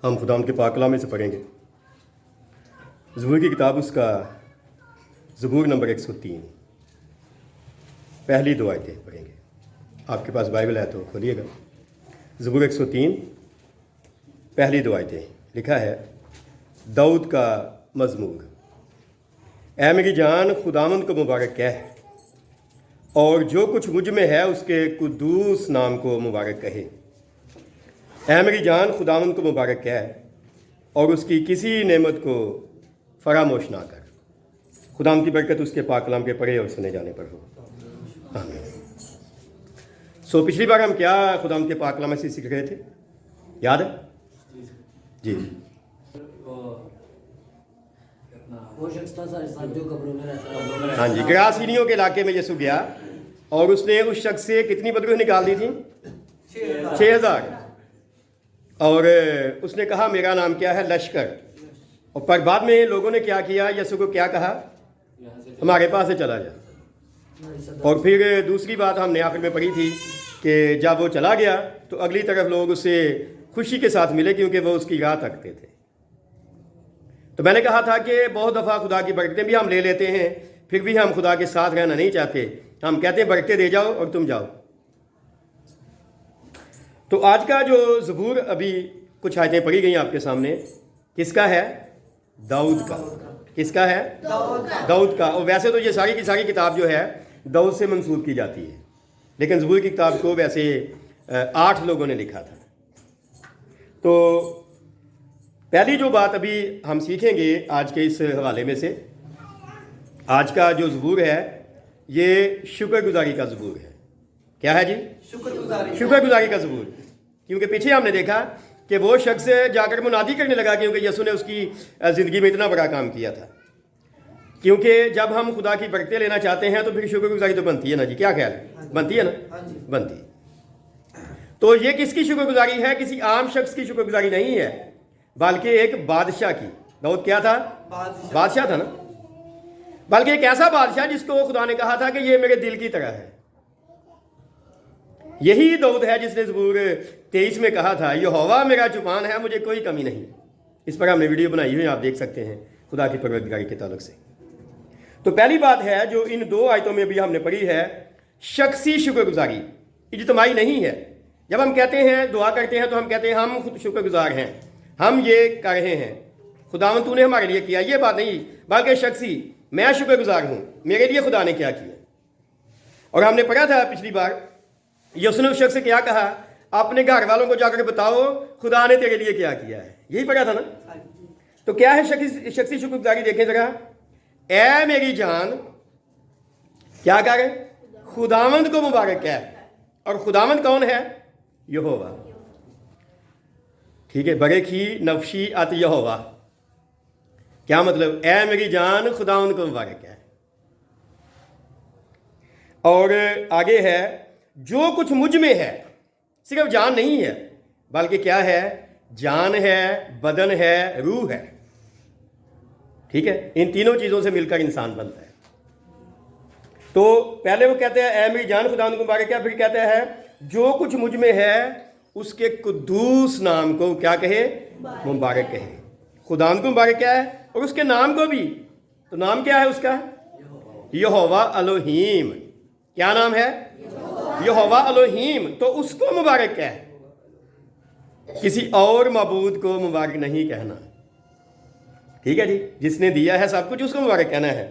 ہم خدا کے پاک کلام میں سے پڑھیں گے زبور کی کتاب، اس کا زبور نمبر 103، پہلی 2 آیتیں پڑھیں گے۔ آپ کے پاس بائبل ہے تو کھولیے گا۔ زبور 103 پہلی 2 آیتیں، لکھا ہے داؤد کا مزمور۔ اے میری جان خداوند کو مبارک کہہ، اور جو کچھ مجھ میں ہے اس کے قدوس نام کو مبارک کہے۔ اے میری جان خداوند کو مبارک کہہ، اور اس کی کسی نعمت کو فراموش نہ کر۔ خداوند کی برکت اس کے پاک کلام کے پڑھے اور سنے جانے پر ہو، آمین۔ پچھلی بار ہم کیا خداوند کے پاک کلام سے سیکھ رہے تھے، یاد ہے؟ جی ہاں جی، گراسینیوں کے علاقے میں یسوع گیا اور اس نے اس شخص سے کتنی بدروح نکال دی تھی؟ 6000۔ اور اس نے کہا میرا نام کیا ہے؟ لشکر۔ اور پر بعد میں لوگوں نے کیا کیا؟ یسوع کو کیا کہا؟ ہمارے پاس سے چلا جا۔ اور پھر دوسری بات ہم نے آخر میں پڑھی تھی کہ جب وہ چلا گیا تو اگلی طرف لوگ اسے خوشی کے ساتھ ملے، کیونکہ وہ اس کی راہ تکتے تھے۔ تو میں نے کہا تھا کہ بہت دفعہ خدا کی برکتیں بھی ہم لے لیتے ہیں، پھر بھی ہم خدا کے ساتھ رہنا نہیں چاہتے۔ ہم کہتے ہیں برکتیں دے جاؤ اور تم جاؤ۔ تو آج کا جو زبور ابھی کچھ آیتیں پڑھی گئی آپ کے سامنے، کس کا ہے؟ داؤد کا۔ کس کا ہے؟ داؤد کا۔ اور ویسے تو یہ ساری کی ساری کتاب جو ہے داؤد سے منسوب کی جاتی ہے، لیکن زبور کی کتاب کو ویسے 8 لوگوں نے لکھا تھا۔ تو پہلی جو بات ابھی ہم سیکھیں گے آج کے اس حوالے میں سے، آج کا جو زبور ہے یہ شکر گزاری کا زبور ہے۔ کیا ہے جی؟ شکر گزاری کا زبور۔ کیونکہ پیچھے ہم نے دیکھا کہ وہ شخص جا کر منادی کرنے لگا، کیونکہ یسوع نے اس کی زندگی میں اتنا بڑا کام کیا تھا۔ کیونکہ جب ہم خدا کی برکتیں لینا چاہتے ہیں تو پھر شکر گزاری تو بنتی ہے نا جی، کیا خیال ہے؟ بنتی ہے نا؟ بنتی ہے۔ تو یہ کس کی شکر گزاری ہے؟ کسی عام شخص کی شکر گزاری نہیں ہے، بلکہ ایک بادشاہ کی۔ داؤد کیا تھا؟ بادشاہ تھا نا، بلکہ ایک ایسا بادشاہ جس کو خدا نے کہا تھا کہ یہ میرے دل کی طرح ہے۔ یہی داؤد ہے جس نے زبور 23 میں کہا تھا یہوہ میرا چوپان ہے، مجھے کوئی کمی نہیں۔ اس پر ہم نے ویڈیو بنائی ہوئی، آپ دیکھ سکتے ہیں خدا کی پروردگاری کے تعلق سے۔ تو پہلی بات ہے جو ان 2 آیتوں میں بھی ہم نے پڑھی ہے، شخصی شکر گزاری، اجتماعی نہیں ہے۔ جب ہم کہتے ہیں دعا کرتے ہیں تو ہم کہتے ہیں ہم خود شکر گزار ہیں، ہم یہ کر رہے ہیں، خداوند تو نے ہمارے لیے کیا، یہ بات نہیں، بلکہ شخصی میں شکر گزار ہوں، میرے لیے خدا نے کیا کیا۔ اور ہم نے پڑھا تھا پچھلی بار، یسوع نے اس شخص سے کیا کہا؟ اپنے گھر والوں کو جا کر بتاؤ خدا نے تیرے لیے کیا کیا ہے۔ یہی پڑھا تھا نا۔ تو کیا ہے شخصی شکر گزاری؟ دیکھیں ذرا۔ اے میری جان کیا کر رہے؟ خداوند کو مبارک کہہ۔ اور خداوند کون ہے؟ یہوہ۔ ٹھیک ہے، برکی نفشی ات یہوہ۔ کیا مطلب؟ اے میری جان خداوند کو مبارک کہہ۔ اور آگے ہے جو کچھ مجھ میں ہے، صرف جان نہیں ہے بلکہ کیا ہے؟ جان ہے، بدن ہے، روح ہے۔ ٹھیک ہے، ان تینوں چیزوں سے مل کر انسان بنتا ہے۔ تو پہلے وہ کہتے ہیں اے میری جان خداوند کو مبارک ہے، پھر کہتے ہیں جو کچھ مجھ میں ہے اس کے قدوس نام کو کیا کہے؟ مبارک کہے۔ خداوند کو مبارک کیا ہے اور اس کے نام کو بھی۔ تو نام کیا ہے اس کا؟ یہوہ الوہیم۔ کیا نام ہے؟ یہوہ الوہیم۔ تو اس کو مبارک کہہ، کسی اور معبود کو مبارک نہیں کہنا۔ ٹھیک ہے جی، جس نے دیا ہے سب کچھ اس کو مبارک کہنا ہے۔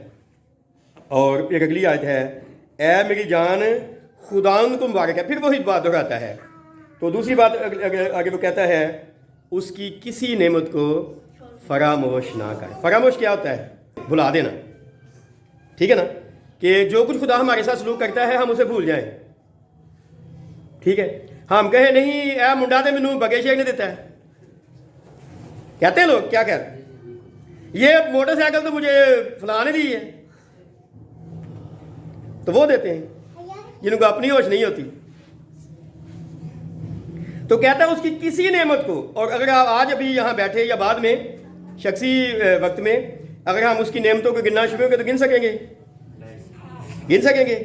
اور ایک اگلی آیت ہے اے میری جان خداوند کو مبارک ہے، پھر وہی بات دہراتا ہے۔ تو دوسری بات آگے وہ کہتا ہے اس کی کسی نعمت کو فراموش نہ کر۔ فراموش کیا ہوتا ہے؟ بھلا دینا۔ ٹھیک ہے نا، کہ جو کچھ خدا ہمارے ساتھ سلوک کرتا ہے ہم اسے بھول جائیں۔ ٹھیک ہے، ہم کہیں نہیں اے منڈا تے مینوں بگے شیک نہیں دیتا ہے، کہتے ہیں لوگ، کیا کہتے ہیں؟ یہ موٹر سائیکل تو مجھے فلاں نے دی ہے، تو وہ دیتے ہیں جن کو اپنی ہوش نہیں ہوتی۔ تو کہتا ہے اس کی کسی نعمت کو، اور اگر آپ آج ابھی یہاں بیٹھے یا بعد میں شخصی وقت میں اگر ہم اس کی نعمتوں کو گننا شروع کریں تو گن سکیں گے؟ گن سکیں گے؟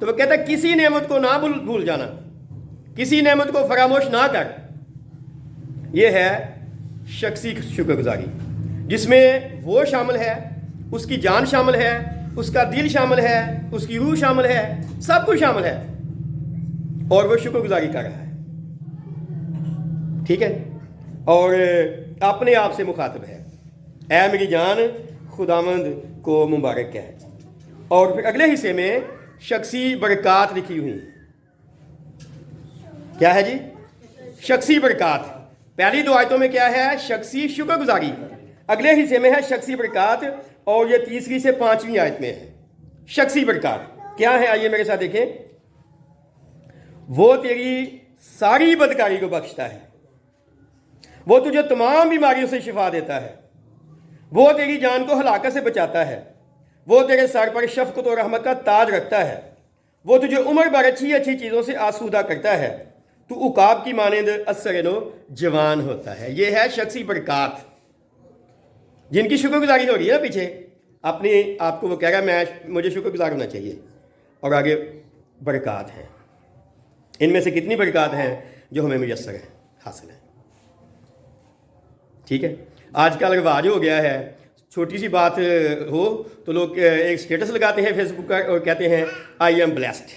تو وہ کہتا ہے کسی نعمت کو نہ بھول جانا، کسی نعمت کو فراموش نہ کر۔ یہ ہے शख्सी शुक्रगुजारी, जिसमें वो शामिल है, उसकी जान शामिल है, उसका दिल शामिल है, उसकी रूह शामिल है, सब कुछ शामिल है, और वो शुक्रगुजारी कर रहा है, ठीक है, और अपने आप से मुखातब है, ऐ मेरी जान खुदावंद को मुबारक है। और फिर अगले हिस्से में शख्सी बरक़ात लिखी हुई, क्या है जी? शख्सी बरक़ात। पहली दो आयतों में क्या है? शख्सी शुक्रगुजारी। अगले हिस्से में है शख्सी बरक़ात, और ये तीसरी से पांचवीं आयत में है शख्सी बरक़ात। क्या है? आइए मेरे साथ देखें। वो तेरी सारी बदकारी को बख्शता है, वो तुझे तमाम बीमारियों से शिफा देता है, वो तेरी जान को हलाकत से बचाता है, वो तेरे सर पर शफ़क़त और रहमत का ताज रखता है, वो तुझे उम्र भर अच्छी अच्छी चीज़ों से आसूदा करता है, तू उकाब की मानंद असरनो जवान होता है। ये है शख्सी बरक़ात, जिनकी शुक्रगुजारी हो रही है ना पीछे, अपने आप को वो कह रहा है मुझे शुक्रगुजार होना चाहिए, और आगे बरक़ात हैं। इनमें से कितनी बरक़ात हैं जो हमें मुयस्सर है, हासिल है, ठीक है। आजकल रिवाज हो गया है, छोटी सी बात हो तो लोग एक स्टेटस लगाते हैं फेसबुक का और कहते हैं आई एम ब्लेस्ड।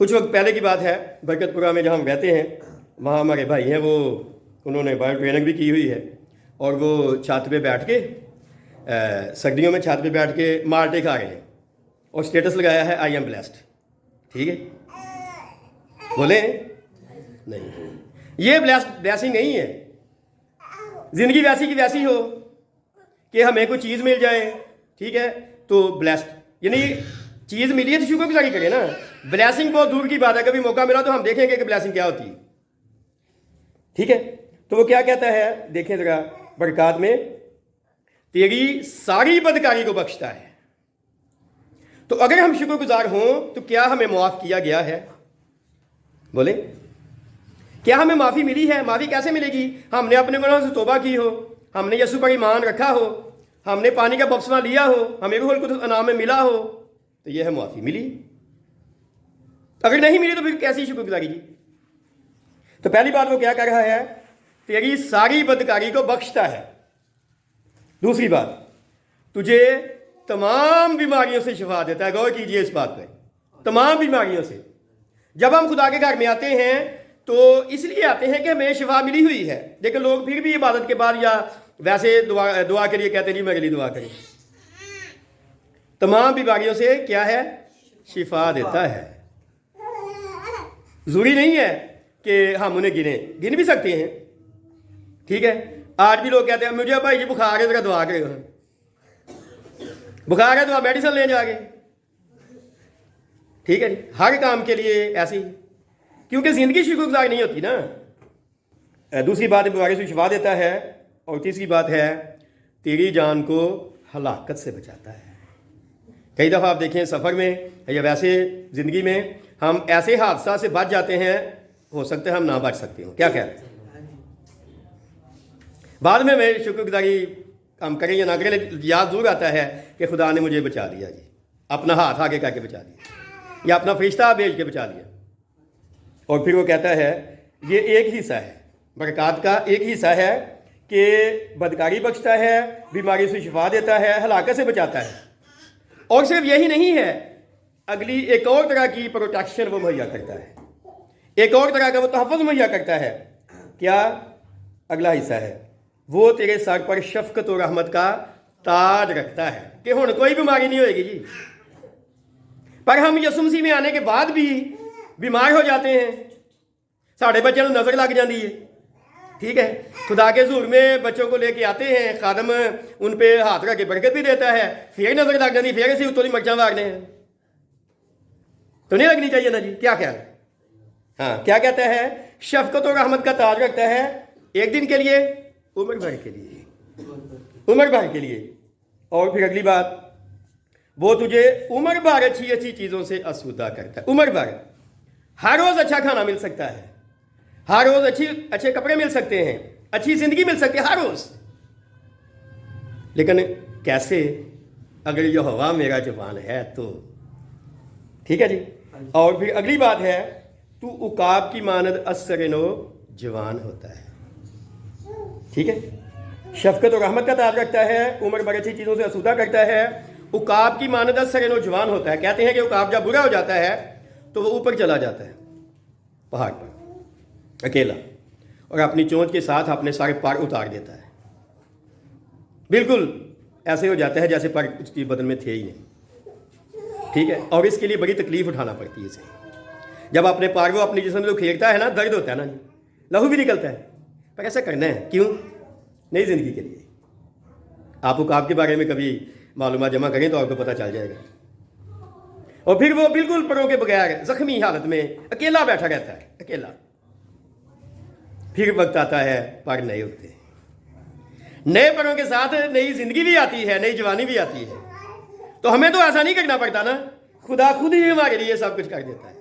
कुछ वक्त पहले की बात है, बरकतपुरा में जहाँ हम रहते हैं वहाँ हमारे भाई हैं, वो उन्होंने बायो ट्रेनिंग भी की हुई है, और वो छत पे बैठ के सर्दियों में छत पे बैठ के माल्टे खा रहे हैं और स्टेटस लगाया है आई एम ब्लेस्ड, ठीक है। बोले नहीं, ये ब्लेसिंग नहीं है। ज़िंदगी वैसी की वैसी हो कि हमें कोई चीज़ मिल जाए, ठीक है, तो ब्लेस्ड, यानी चीज़ मिली है तो शुक्रगुजारी करें ना। ब्लेसिंग बहुत दूर की बात है, कभी मौका मिला तो हम देखेंगे कि ब्लेसिंग क्या होती है, ठीक है। तो वो क्या कहता है, देखें ज़रा बरक़ात में, तेरी सारी बदकारी को बख्शता है। तो अगर हम शुक्रगुजार हों तो क्या हमें माफ़ किया गया है? बोले, क्या हमें माफ़ी मिली है? माफ़ी कैसे मिलेगी? हमने अपने गुनाहों से तौबा की हो, हमने यीशु पर ईमान रखा हो, हमने पानी का बपतिस्मा लिया हो, हमें रूहुल कुद्दूस अनाम में मिला हो, तो यह है माफ़ी मिली। अगर नहीं मिली तो फिर कैसी शुक्रगुजारी जी? तो पहली बात वो क्या कर रहा है, तेरी सारी बदकारी को बख्शता है। दूसरी बात, तुझे तमाम बीमारियों से शिफा देता है। गौर कीजिए इस बात पर, तमाम बीमारियों से। जब हम खुदा के घर में आते हैं तो इसलिए आते हैं कि हमें शिफा मिली हुई है, लेकिन लोग फिर भी इबादत के बाद या वैसे दुआ के लिए कहते नहीं मेरे लिए दुआ करें। तमाम बीमारियों से क्या है? शिफा देता है। ज़रूरी नहीं है कि हम उन्हें गिन भी सकते हैं, ठीक है। आज भी लोग कहते हैं मुझे भाई जी बुखार है जरा दुआ करेगा, बुखार है तो आप मेडिसिन ले जाके, ठीक है जी। हर काम के लिए ऐसे ही, क्योंकि ज़िंदगी शुक्रगुजार नहीं होती ना। दूसरी बात है बीमारी से शिफा देता है, और तीसरी बात है तेरी जान को हलाकत से बचाता है। कई दफ़ा आप देखें सफ़र में या वैसे ज़िंदगी में हम ऐसे हादसा से बच जाते हैं, हो सकता है हम ना बच सकते हो। क्या कह रहे हैं? बाद में मैं शुक्रगुजारी हम करें या ना करें, याद जरूर आता है कि खुदा ने मुझे बचा लिया जी, अपना हाथ आगे करके बचा दिया, या अपना फरिश्ता भेज के बचा लिया। और फिर वो कहता है ये एक हिस्सा है बरक़ात का, एक हिस्सा है कि बदकारी बख्शता है, बीमारी से शिफा देता है, हलाकत से बचाता है। और सिर्फ यही नहीं है, अगली एक और तरह की प्रोटेक्शन वो मुहैया करता है, एक और तरह का वो तहफ़्फ़ुज़ मुहैया करता है। क्या? अगला हिस्सा है वो तेरे सर पर शफ़क़त और रहमत का ताज रखता है, कि हुण कोई बीमारी नहीं होएगी जी। पर हम यीशु मसीह में आने के बाद भी बीमार हो जाते हैं, साढ़े बच्चों को नज़र लग जाती है, ठीक है। खुदा के हुज़ूर में बच्चों को लेके आते हैं, खादम उन पे हाथ रख के बरकत भी देता है, फिर नज़र लग जाती, फिर ऐसे उत्तों मर्चा मारने हैं, तो नहीं लगनी चाहिए ना जी? क्या ख्याल? हाँ, क्या कहता है? शफ़क़त और रहमत का ताज रखता है, एक दिन के लिए, उम्र भर के लिए, उम्र भर के लिए। और फिर अगली बात, वो तुझे उम्र भर अच्छी अच्छी चीज़ों से आसूदा करता है। उम्र भर, हर रोज़ अच्छा खाना मिल सकता है, हर रोज़ अच्छे कपड़े मिल सकते हैं, अच्छी ज़िंदगी मिल सकती है हर रोज़, लेकिन कैसे? अगर यहोवा मेरा जवान है तो, ठीक है जी। और फिर अगली बात है, तू उकाब की मानद असरनो जवान होता है। ٹھیک ہے، شفقت اور رحمت کا تعلق رکھتا ہے، عمر بڑھ اچھی چیزوں سے آسودہ کرتا ہے، عقاب کی مانند سر نوجوان ہوتا ہے. کہتے ہیں کہ عقاب جب برا ہو جاتا ہے تو وہ اوپر چلا جاتا ہے پہاڑ پر اکیلا، اور اپنی چونچ کے ساتھ اپنے سارے پر اتار دیتا ہے. بالکل ایسے ہو جاتا ہے جیسے پر اس کی بدن میں تھے ہی نہیں. ٹھیک ہے، اور اس کے لیے بڑی تکلیف اٹھانا پڑتی ہے اسے. جب اپنے پار وہ اپنی جسم کو کھیرتا ہے نا، درد ہوتا ہے نا، لہو بھی نکلتا ہے، پر ایسا کرنا ہے کیوں؟ نئی زندگی کے لیے. آپ عقاب کے بارے میں کبھی معلومات جمع کریں تو آپ کو پتہ چل جائے گا. اور پھر وہ بالکل پروں کے بغیر زخمی حالت میں اکیلا بیٹھا رہتا ہے، اکیلا. پھر وقت آتا ہے پر نئے ہوتے ہیں، نئے پروں کے ساتھ نئی زندگی بھی آتی ہے، نئی جوانی بھی آتی ہے. تو ہمیں تو ایسا نہیں کرنا پڑتا نا، خدا خود ہی ہمارے لیے سب کچھ کر دیتا ہے.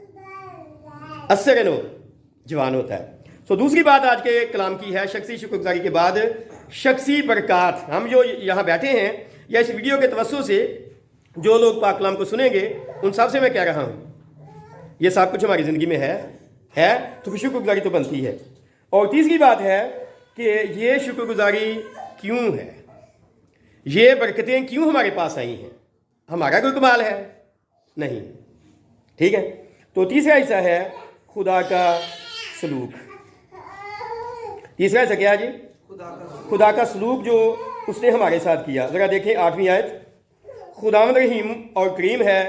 اثر نو جوان ہوتا ہے. تو دوسری بات آج کے کلام کی ہے، شخصی شکر گزاری کے بعد شخصی برکات. ہم جو یہاں بیٹھے ہیں یا اس ویڈیو کے توسط سے جو لوگ پاک کلام کو سنیں گے، ان سب سے میں کہہ رہا ہوں یہ سب کچھ ہماری زندگی میں ہے تو شکر گزاری تو بنتی ہے. اور تیسری بات ہے کہ یہ شکر گزاری کیوں ہے، یہ برکتیں کیوں ہمارے پاس آئی ہیں. ہمارا کوئی کمال ہے؟ نہیں. ٹھیک ہے، تو تیسرا حصہ ہے خدا کا سلوک. تیسرا حصہ کیا ہے جی؟ خدا کا سلوک جو اس نے ہمارے ساتھ کیا. ذرا دیکھیں 8ویں آیت. خداوند رحیم اور کریم ہے،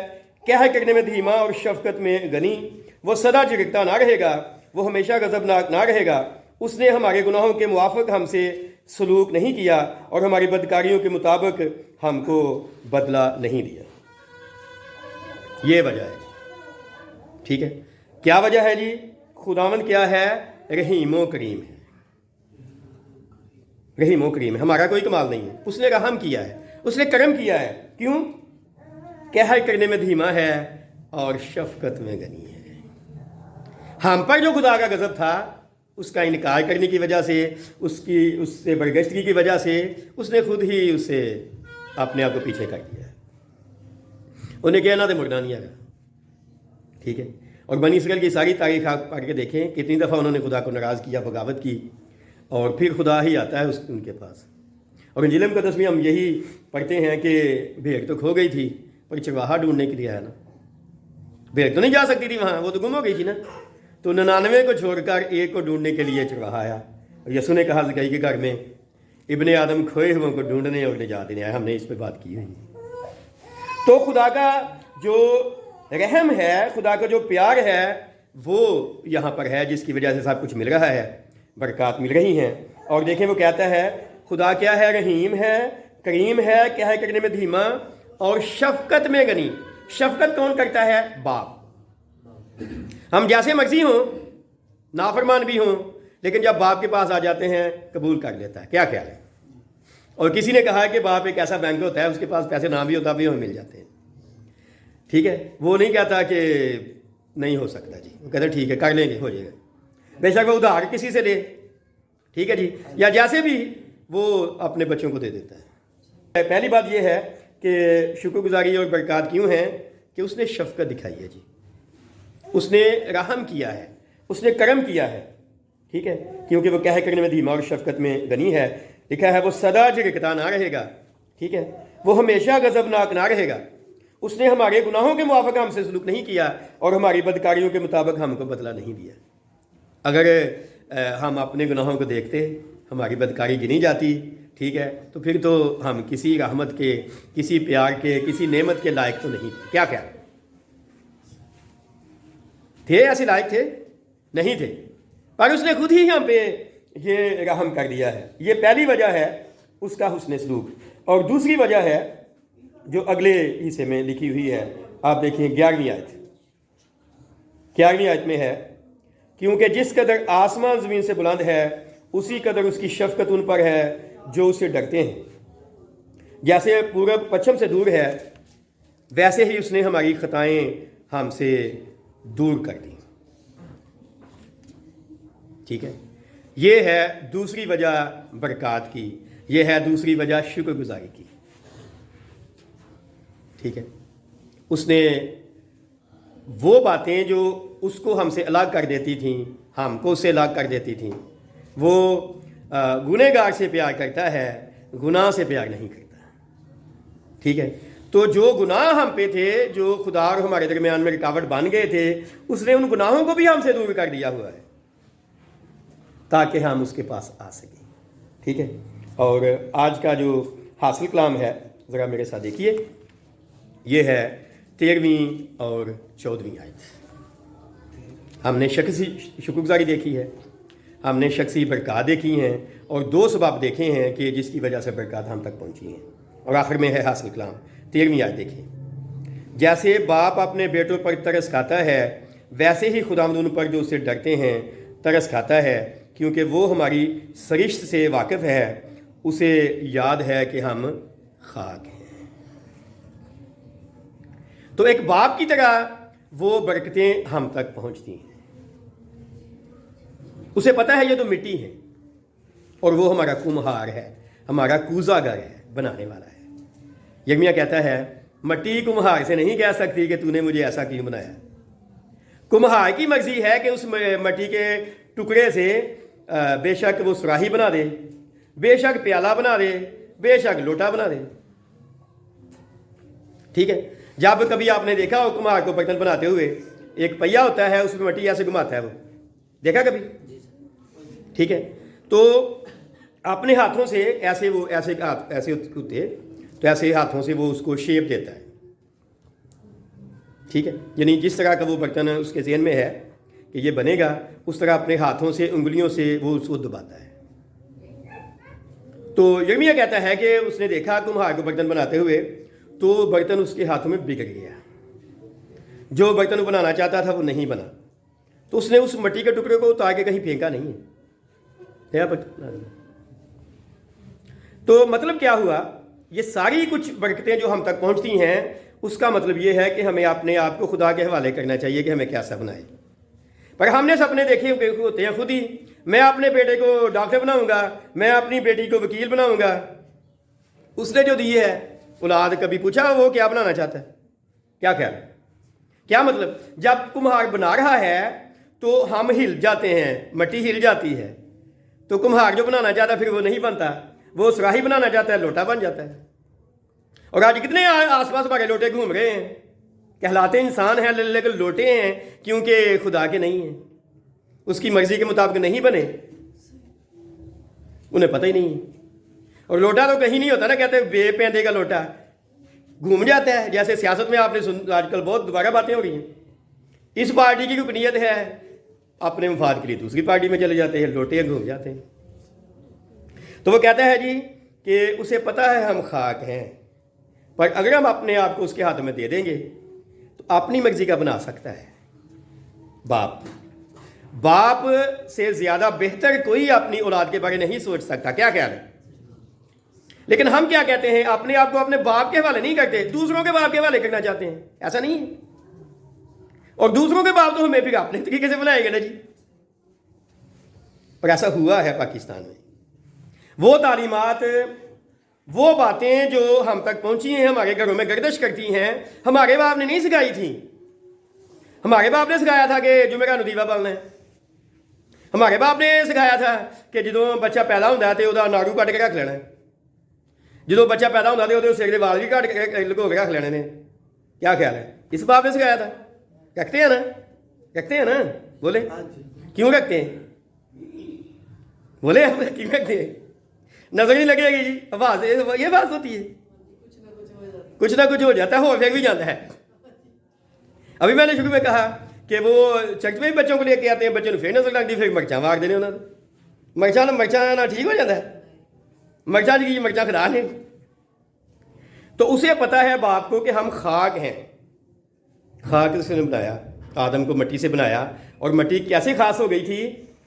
قہر کرنے میں دھیما اور شفقت میں غنی. وہ سدا جھڑکتا نہ رہے گا، وہ ہمیشہ غضبناک نہ رہے گا. اس نے ہمارے گناہوں کے موافق ہم سے سلوک نہیں کیا اور ہماری بدکاریوں کے مطابق ہم کو بدلہ نہیں دیا. یہ وجہ ہے. ٹھیک ہے، کیا وجہ ہے جی؟ خداوند کیا ہے؟ رحیم و کریم ہے. رحیم و کریم ہے. ہمارا کوئی کمال نہیں ہے. اس نے رحم کیا ہے، اس نے کرم کیا ہے. کیوں؟ قہر کرنے میں دھیما ہے اور شفقت میں غنی ہے. ہم پر جو خدا کا غضب تھا، اس کا انکار کرنے کی وجہ سے، اس سے برگشتگی کی وجہ سے، اس نے خود ہی اسے اپنے آپ کو پیچھے کر دیا. انہیں کہنا تھا مردہ نہیں آگا. ٹھیک ہے، اور بنی اسرائیل کی ساری تاریخ آپ پڑھ کے دیکھیں کتنی دفعہ انہوں نے خدا کو ناراض کیا، بغاوت کی، اور پھر خدا ہی آتا ہے ان کے پاس. اور انجیل مقدس میں ہم یہی پڑھتے ہیں کہ بھیڑ تو کھو گئی تھی پر چرواہا ڈھونڈنے کے لیے آیا نا. بھیڑ تو نہیں جا سکتی تھی وہاں، وہ تو گم ہو گئی تھی نا. تو 99 کو چھوڑ کر ایک کو ڈھونڈنے کے لیے چرواہا آیا. اور یسوع نے کہا زکریا کے گھر میں، ابن آدم کھوئے ہوئے کو ڈھونڈنے اور نجات دینے آیا. ہم نے اس پہ بات کی ہوئی. تو خدا کا جو رحم ہے، خدا کا جو پیار ہے، وہ یہاں پر ہے، جس کی وجہ سے سب کچھ مل رہا ہے، برکات مل رہی ہیں. اور دیکھیں وہ کہتا ہے خدا کیا ہے؟ رحیم ہے، کریم ہے، قہر کرنے میں دھیما اور شفقت میں غنی. شفقت کون کرتا ہے؟ باپ. ہم جیسے مرضی ہوں، نافرمان بھی ہوں، لیکن جب باپ کے پاس آ جاتے ہیں قبول کر لیتا ہے. کیا خیال ہے؟ اور کسی نے کہا کہ باپ ایک ایسا بینک ہوتا ہے، اس کے پاس پیسے نہ بھی ہوتا بھی ہمیں مل جاتے ہیں. ٹھیک ہے، وہ نہیں کہتا کہ نہیں ہو سکتا جی، وہ کہتا ٹھیک ہے کر لیں گے، ہو جائے گا. بے شک وہ ادھار کسی سے لے، ٹھیک ہے جی، یا جیسے بھی وہ اپنے بچوں کو دے دیتا ہے. پہلی بات یہ ہے کہ شکر گزاری اور برکات کیوں ہیں کہ اس نے شفقت دکھائی ہے جی، اس نے رحم کیا ہے، اس نے کرم کیا ہے. ٹھیک ہے، کیونکہ وہ قہر کرنے میں دھیما اور شفقت میں غنی ہے. لکھا ہے وہ سدا جھڑکتا نہ رہے گا. ٹھیک ہے، وہ ہمیشہ غضبناک نہ رہے گا. اس نے ہمارے گناہوں کے موافق ہم سے سلوک نہیں کیا اور ہماری بدکاریوں کے مطابق ہم کو بدلہ نہیں دیا. اگر ہم اپنے گناہوں کو دیکھتے، ہماری بدکاری گنی جاتی، ٹھیک ہے، تو پھر تو ہم کسی رحمت کے، کسی پیار کے، کسی نعمت کے لائق تو نہیں تھے. کیا خیال تھے؟ ایسے لائق تھے؟ نہیں تھے. پر اس نے خود ہی ہم پہ یہ رحم کر دیا ہے. یہ پہلی وجہ ہے اس کا حسن سلوک. اور دوسری وجہ ہے جو اگلے حصے میں لکھی ہوئی ہے. آپ دیکھیں 11ویں آیت. 11ویں آیت میں ہے، کیونکہ جس قدر آسمان زمین سے بلند ہے، اسی قدر اس کی شفقت ان پر ہے جو اسے ڈرتے ہیں. جیسے پورب پچھم سے دور ہے، ویسے ہی اس نے ہماری خطائیں ہم سے دور کر دی. ٹھیک ہے، یہ ہے دوسری وجہ برکات کی، یہ ہے دوسری وجہ شکر گزاری کی. ٹھیک ہے، اس نے وہ باتیں جو اس کو ہم سے الگ کر دیتی تھیں، ہم کو اس سے الگ کر دیتی تھیں، وہ गुनहगार से प्यार करता है, गुनाह से प्यार नहीं करता। ठीक है, तो जो गुनाह हम पे थे, जो खुदा और हमारे दरमियान में रुकावट बन गए थे, उसने उन गुनाहों को भी हमसे दूर कर दिया हुआ है ताकि हम उसके पास आ सकें। ठीक है, और आज का जो हासिल कलाम है ज़रा मेरे साथ देखिए, ये है 13वीं और 14वीं आयत। हमने शख्सी शुक्रगुजारी देखी है, हमने शख्सी बरकत देखी हैं, और 2 सबब देखे हैं कि जिसकी वजह से बरकत हम तक पहुंची हैं। और आखिर में है हासिल कलाम 13वीं आयत देखिए। जैसे बाप अपने बेटों पर तरस खाता है, वैसे ही खुदावंद उन पर जो उससे डरते हैं तरस खाता है, क्योंकि वो हमारी सरिश्त से वाकिफ़ है, उसे याद है कि हम खाक हैं। तो एक बाप की तरह वो बरकतें हम तक पहुंचती हैं। उसे पता है ये तो मिट्टी है और वो हमारा कुम्हार है, हमारा कूजागर है, बनाने वाला है। यिर्मयाह कहता है, मिट्टी कुम्हार से नहीं कह सकती कि तूने मुझे ऐसा क्यों बनाया। कुम्हार की मर्जी है कि उस मिट्टी के टुकड़े से बेशक वो सुराही बना दे, बेशक प्याला बना दे, बेशक लोटा बना दे। ठीक है, जब कभी आपने देखा हो कुम्हार को बर्तन बनाते हुए, एक पहिया होता है, उसमें मिट्टी ऐसे घुमाता है, वो देखा कभी? ठीक है, तो अपने हाथों से ऐसे वो ऐसे हाथ ऐसे होते, तो ऐसे हाथों से वो उसको शेप देता है। ठीक है, यानी जिस तरह का वो बर्तन उसके ज़हन में है कि ये बनेगा, उस तरह अपने हाथों से, उंगलियों से वो उसको दबाता है। तो यिर्मयाह कहता है कि उसने देखा कुम्हार को बर्तन बनाते हुए, तो बर्तन उसके हाथों में बिगड़ गया। जो बर्तन वो बनाना चाहता था वो नहीं बना, तो उसने उस मिट्टी के टुकड़े को उतार के कहीं फेंका नहीं है। तो मतलब क्या हुआ, ये सारी कुछ बरकतें जो हम तक पहुंचती हैं, उसका मतलब ये है कि हमें अपने आप को खुदा के हवाले करना चाहिए कि हमें कैसा बनाए। पर हमने सपने देखे होते हैं खुद ही, मैं अपने बेटे को डॉक्टर बनाऊंगा, मैं अपनी बेटी को वकील बनाऊंगा। उसने जो दी है औलाद, कभी पूछा वो क्या बनाना चाहता है? क्या ख्याल है? क्या मतलब, जब कुम्हार बना रहा है तो हम हिल जाते हैं, मिट्टी हिल जाती है, तो कुम्हार जो बनाना चाहता फिर वो नहीं बनता, वो सुराही बनाना चाहता है, लोटा बन जाता है। और आज कितने आसपास हमारे लोटे घूम रहे हैं, कहलाते इंसान हैं लेकिन लोटे हैं, क्योंकि खुदा के नहीं हैं, उसकी मर्जी के मुताबिक नहीं बने, उन्हें पता ही नहीं है। और लोटा तो कहीं नहीं होता ना, कहते बेपैंदे का लोटा घूम जाता है। जैसे सियासत में आपने आजकल बहुत दोबारा बातें हो रही हैं, इस पार्टी की रुकनीयत है, अपने मफाद के लिए दूसरी पार्टी में चले जाते हैं, लोटे घूम जाते हैं। तो वो कहता है जी कि उसे पता है हम खाक हैं, पर अगर हम अपने आप को उसके हाथों में दे देंगे तो अपनी मर्जी का बना सकता है। बाप से ज़्यादा बेहतर कोई अपनी औलाद के बारे में नहीं सोच सकता। क्या ख्याल है? लेकिन हम क्या कहते हैं, अपने आप को अपने बाप के हवाले नहीं करते, दूसरों के बाप के हवाले करना चाहते हैं। ऐसा नहीं है, और दूसरों के बाप तो हमें फिर अपने तरीके से बनाएंगे ना जी। और ऐसा हुआ है पाकिस्तान में। वो तालीमात, वो बातें जो हम तक पहुंची हैं, हमारे घरों में गर्दिश करती हैं, हमारे बाप ने नहीं सिखाई थी। हमारे बाप ने सिखाया था कि जुमे का नदीवा पालना है। हमारे बाप ने सिखाया था कि ਜਦੋਂ ਬੱਚਾ ਪੈਦਾ ਹੁੰਦਾ ਤੇ ਉਹਦਾ ਨਾੜੂ ਕੱਟ ਕੇ ਰੱਖ ਲੈਣਾ ਹੈ, ਜਦੋਂ ਬੱਚਾ ਪੈਦਾ ਹੁੰਦਾ ਤੇ ਉਹਦੇ ਸਿਰ ਦੇ ਵਾਲ ਵੀ ਕੱਟ ਕੇ ਲੁਕੋ ਕੇ ਰੱਖ ਲੈਣੇ ਨੇ। क्या ख्याल है? इस बाप ने सिखाया था। रखते हैं ना, रखते हैं ना, बोले क्यों रखते हैं? बोले क्यों रखते हैं? नजर नहीं लगेगी जी, आवाज ये बात होती है, कुछ ना कुछ हो जाता है, हो फेंक भी जाता है। अभी मैंने शुरू में कहा कि वो चर्च में भी बच्चों को लेके आते हैं, बच्चों को फिर नजर लगती, फिर मर्चा मार देने उन्होंने। मर्चा ना ठीक हो जाता है, मर्चा जी की मर्चा खिला ने। तो उसे पता है बाप को कि हम खाक हैं। खाक उसने बनाया, आदम को मिट्टी से बनाया, और मिट्टी कैसे खास हो गई थी,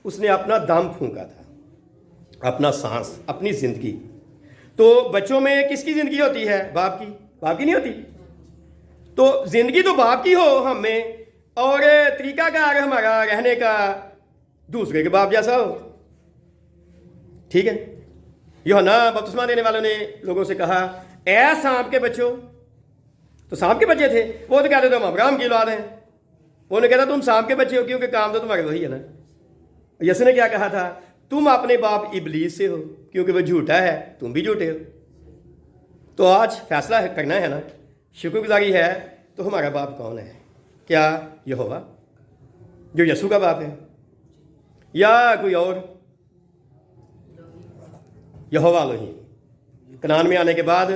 उसने अपना दम फूंका था, अपना सांस, अपनी जिंदगी। तो बच्चों में किसकी जिंदगी होती है? बाप की। बाप की नहीं होती? तो जिंदगी तो बाप की हो हम में, और तरीकाकार हमारा रहने का दूसरे के बाप जैसा हो। ठीक है, यूहन्ना बपतिस्मा देने वालों ने लोगों से कहा, ऐ सांप के बच्चों। तो सांप के बच्चे थे, वो तो कहते थे हम अब्राहम की औलाद हैं। उन्होंने कहता तुम सांप के बच्चे हो, क्योंकि काम तो तुम्हारे वही है ना। यसु ने क्या कहा था? तुम अपने बाप इबलीस से हो, क्योंकि वो झूठा है, तुम भी झूठे हो। तो आज फैसला करना है ना, शुक्रगुजारी है तो हमारा बाप कौन है? क्या यहोवा जो यसू का बाप है, या कोई और? यहोवा एलोहीम। कनान में आने के बाद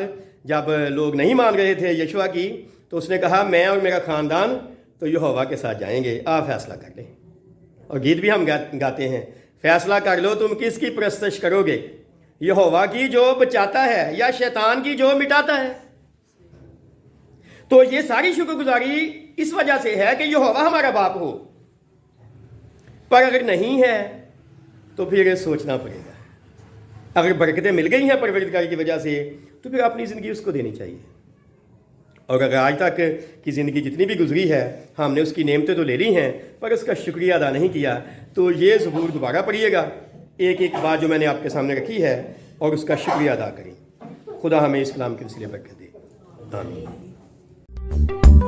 जब लोग नहीं मान रहे थे यशुआ की, तो उसने कहा मैं और मेरा ख़ानदान तो यहोवा के साथ जाएंगे, आप फैसला कर लें। और गीत भी हम गाते हैं, फैसला कर लो तुम किसकी परस्तश करोगे, यहोवा की जो बचाता है या शैतान की जो मिटाता है। तो ये सारी शुक्रगुजारी इस वजह से है कि यहोवा हमारा बाप हो। पर अगर नहीं है तो फिर सोचना पड़ेगा। अगर बरकतें मिल गई हैं परवरदिगार की वजह से, तो फिर अपनी ज़िंदगी उसको देनी चाहिए। और अगर आज तक की ज़िंदगी जितनी भी गुजरी है, हमने उसकी नेमतें तो ले ली हैं पर उसका शुक्रिया अदा नहीं किया, तो ये ज़बूर दोबारा पढ़िएगा, एक एक बात जो मैंने आपके सामने रखी है, और उसका शुक्रिया अदा करें। खुदा हमें इस कलाम के वसीले बरकत दे। आमीन।